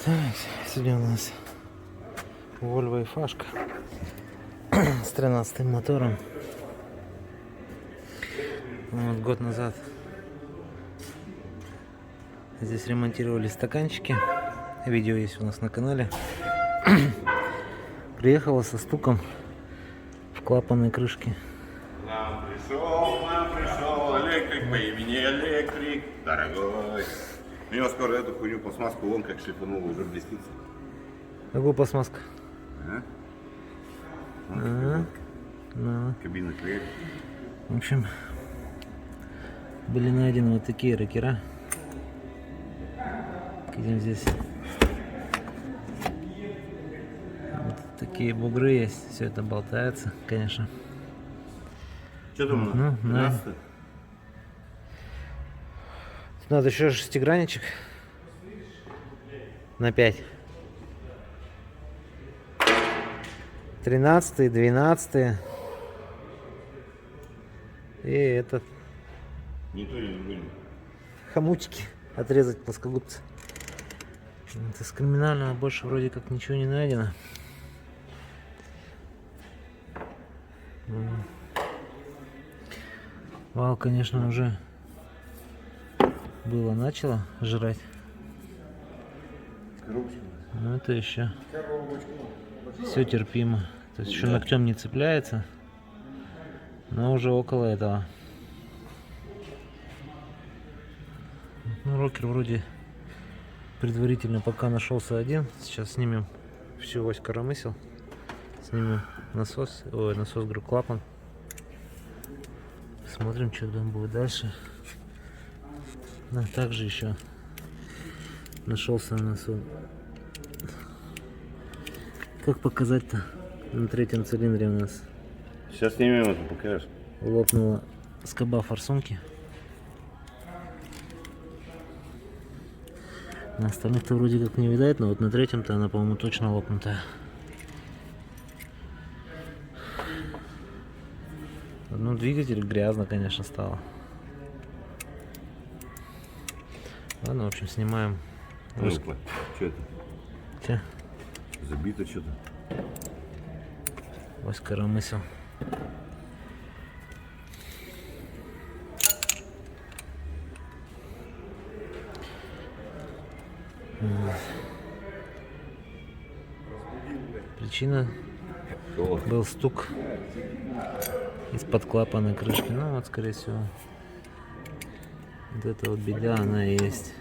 Так, сегодня у нас Volvo и Фашка с 13 мотором. Вот год назад здесь ремонтировали стаканчики. Видео есть у нас на канале. Приехала со стуком в клапанной крышке. Нам пришел электрик по имени Электрик, дорогой. У него скоро эту хуйню пластмасску вон как шлифанул, уже блестится. Какую пластмасску? Кабина клеит. В общем, были найдены вот такие ракера. Видим здесь вот такие бугры есть. Все это болтается, конечно. Что там у Ну, нас? да. Надо еще шестигранничек на 5. 13-й, 12-й. И этот Не то, не другое. хомутики отрезать плоскогубцы. Это из криминального больше вроде как ничего не найдено. Вал, конечно, уже было начало жрать. Но это еще все терпимо. То есть еще ногтем не цепляется, но уже около этого. Ну, рокер вроде предварительно пока нашелся один. Сейчас снимем всю ось коромысел. Снимем насос, говорю, клапан. Смотрим, что там будет дальше. А также еще нашелся у нас он. Как показать-то? На третьем цилиндре у нас Сейчас снимем это, покажешь. лопнула скоба форсунки. На остальных-то вроде как не видать, но вот на третьем-то она, по-моему, точно лопнутая. Ну, двигатель грязно, конечно, стало. Ладно, в общем, снимаем. Ну-ка, что это? Че? Забито что-то. Ось коромысел. Причина был стук из-под клапанной крышки. Ну вот, скорее всего, вот эта вот беда, она и есть.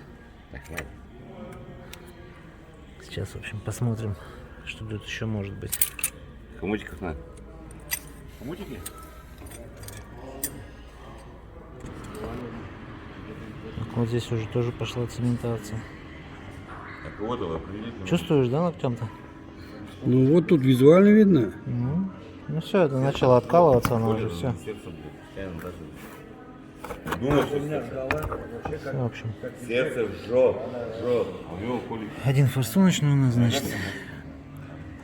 Сейчас, в общем, посмотрим, что тут еще может быть. Хомутиков надо. Хомутики? Так, вот здесь уже тоже пошла цементация. Так вот его определить. Чувствуешь, да, ногтем-то? Ну вот тут визуально видно. Ну все, это начало откалываться, оно уже все. Сердце, блядь, постоянно даже. Думаю, что сердце. В общем, Сердце жжет. У него хули. один форсуночный у нас, значит,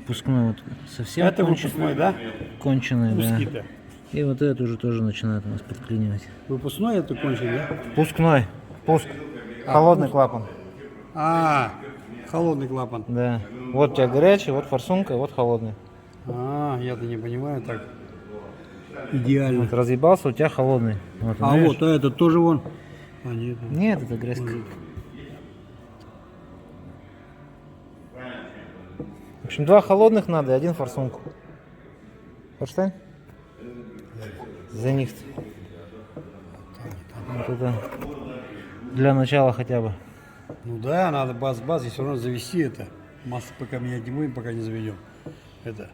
выпускной вот совсем Это выпускной, да? конченый, да. Узкий-то. И вот этот уже тоже начинает у нас подклинивать. Выпускной это кончик, да? Пускной, пуск, холодный клапан. А, холодный клапан. Да. Вот у тебя горячий, вот форсунка, вот холодный. А, я-то не понимаю так. Идеально. Вот разъебался, у тебя холодный. Вот, А видишь? вот, а это тоже вон. А, нет. Нет, это грязька. В общем, два холодных надо и один форсунку. Форштайн? За них. Вот это для начала хотя бы. Ну да, надо баз-баз, и все равно завести это. Масло пока менять не будем, пока не заведем. Это.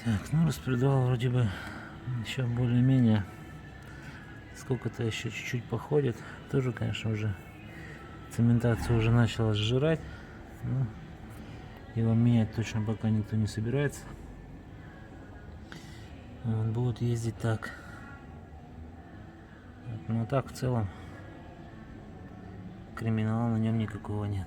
Так, ну распредвал вроде бы еще более-менее. Сколько-то еще чуть-чуть походит. Тоже, конечно, уже цементация уже начала сжирать. Но его менять точно пока никто не собирается. Вот, будут ездить так. Вот, но так в целом криминала на нем никакого нет.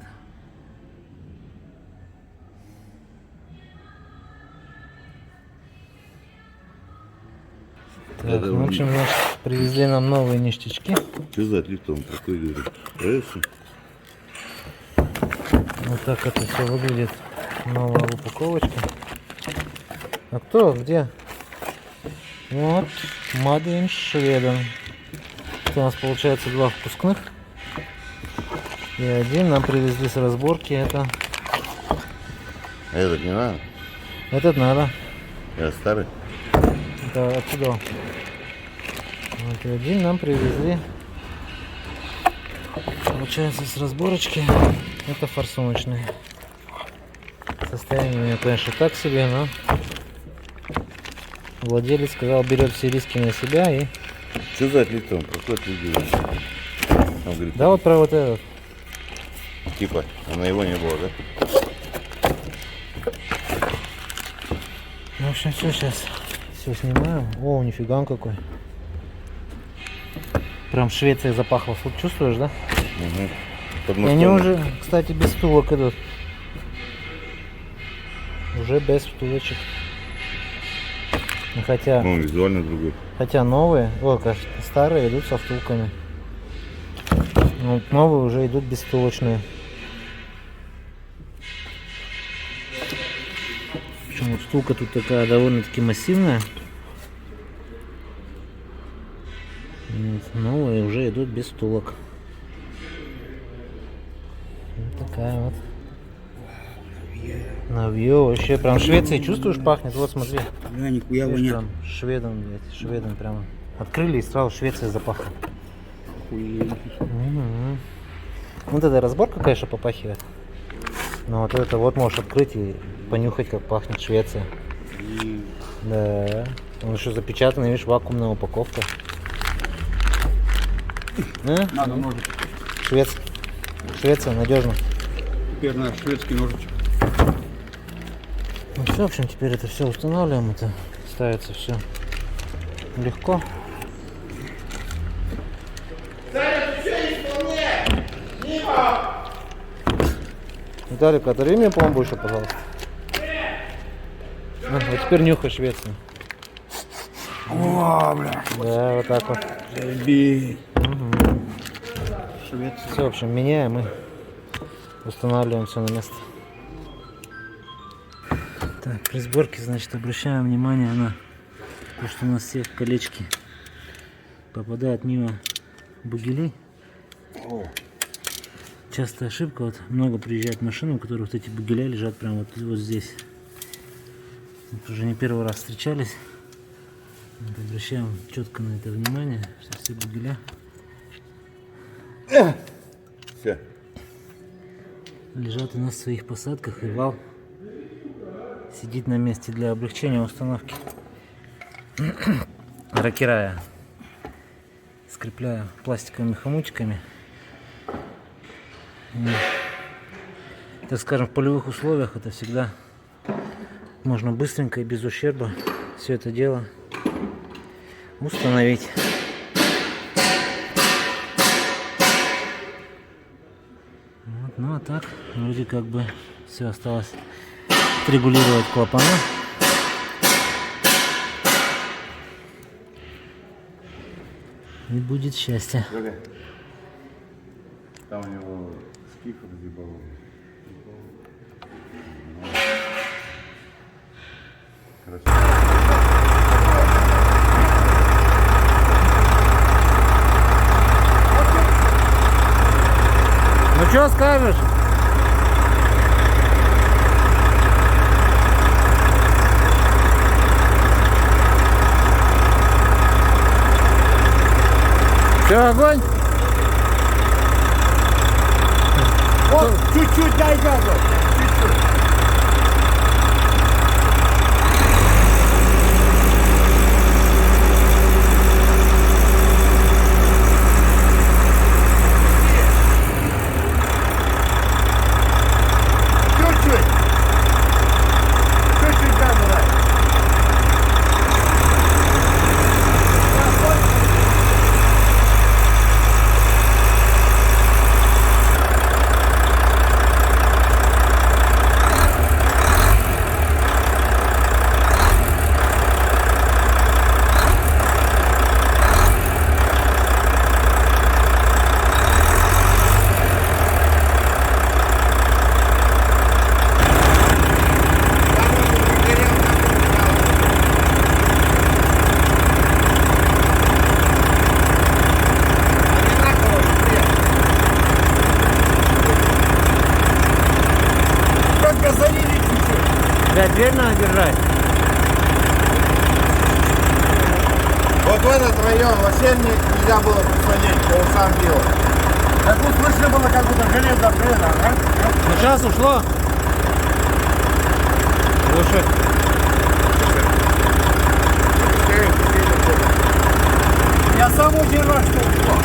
Так, ну, в общем, значит, привезли нам новые ништячки. Что за отлив там такой, говорит? Правильно? Вот так это все выглядит. Новая упаковочка. А кто? Где? Вот. Made in Sweden. Это у нас получается 2 впускных. И один нам привезли с разборки. Это Этот не надо? этот надо. Я старый. Это отсюда. Вот и один нам привезли. Получается с разборочки. Это форсуночный. Состояние у него, конечно, так себе, но владелец сказал, берет все риски на себя и... Что за отлитон? Проходит людей. Он говорит, Да, вот про вот этот. типа, а на его не было, да? Ну, в общем, все, сейчас все снимаем. О, нифига он какой. Прям Швеция запахло. Вот чувствуешь, да? Угу. Под И они мостом. уже, кстати, без втулок идут. Уже без втулочек. Ну, хотя Визуально другой. новые, кажется, старые идут со втулками. Ну, вот новые уже идут бесвтулочные. Причем вот втулка тут такая довольно-таки массивная. Вот, новые уже идут без втулок. Вот такая вот. Навье вообще прям Швецией чувствуешь, пахнет. Вот смотри. Да, нихуя Видишь, воняет. прям шведом, блядь, шведом прямо. Открыли и сразу Швеция запахла. Вот эта разборка, конечно, попахивает. Но вот это вот можешь открыть и понюхать, как пахнет Швеция. Да. Он еще запечатанный, видишь, вакуумная упаковка. Надо ножичек. Швеция надежно. Теперь наш шведский ножичек. Ну все, в общем, теперь это все устанавливаем. Это ставится все легко. Виталик, оторви мне пломбу еще, пожалуйста. Ну, вот теперь нюхай Швецию. О, бля. Да, вот так вот. Заебись. Швеция. Все, в общем, меняем и устанавливаем все на место. Так, при сборке, значит, обращаем внимание на то, что у нас все колечки попадают мимо бугелей. Частая ошибка, вот много приезжает машин, у которых вот эти бугеля лежат прямо вот здесь. Вот уже не первый раз встречались. Вот, обращаем четко на это внимание, что все бугеля Все. лежат у нас в своих посадках, и вал сидит на месте для облегчения установки. Рокера скрепляю пластиковыми хомутиками. И, так скажем, в полевых условиях это всегда можно быстренько и без ущерба все это дело установить. Вот, ну а так, вроде как бы все осталось отрегулировать клапана. И будет счастье. Там у него скиф разъебал. Ну что скажешь? Все, огонь? Вот, чуть-чуть дай газу. Чуть-чуть. Чуть-чуть. Чуть-чуть газу дай. Опять дверь надо держать. Вот в этот район вообще нельзя было посмотреть, по ушам бил. Так вот слышно было, как будто железо обрезано, а? Ну сейчас ушло. Слушай. Я сам очень рад, что ушло.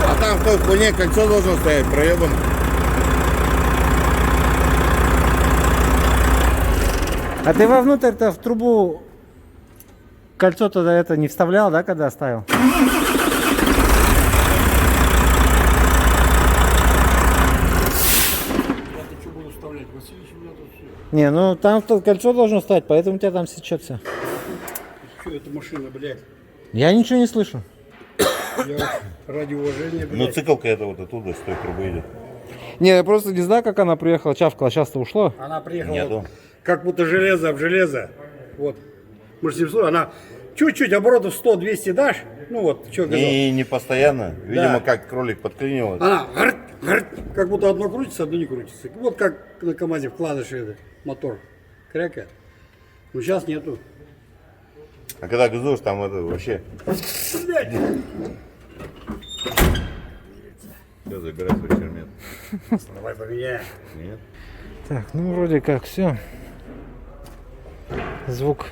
А там в той хуйне кольцо должно стоять, проебано. А ты вовнутрь-то в трубу кольцо туда это не вставлял, да, когда ставил? Я-то что буду вставлять? Васильевич, у меня тут все. Не, ну там кольцо должно стать, поэтому у тебя там сечет все. Что это машина, блядь? Я ничего не слышу. Я ради уважения, Ну блядь. циклка это вот оттуда с той трубы идет. Не, я просто не знаю, как она приехала, чавкала, сейчас-то ушло. Она приехала, Нету. вот, как будто железо об железо. Вот. Мы же с ним слушали, она чуть-чуть оборотов 100-200 дашь. Ну вот, что говорил. И не постоянно. Видимо, Да. как кролик подклинивал. Она как будто одно крутится, одно не крутится. Вот как на КамАЗе вкладыш это, мотор крякает. Но сейчас нету. А когда газуешь, там это вообще. Блядь. Все, забирай свой чермет. Давай поменяем. Нет. Так, ну вроде как все. Звук,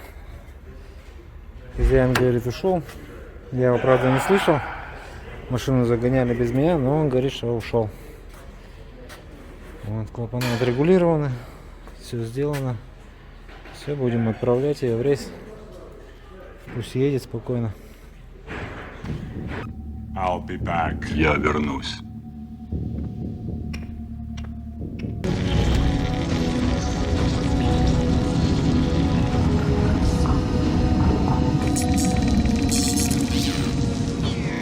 хозяин говорит, ушел. Я его, правда, не слышал. Машину загоняли без меня, но он говорит, что ушел. Вот, клапана отрегулированы, все сделано. Все, будем отправлять ее в рейс. Пусть едет спокойно. I'll be back. Я вернусь.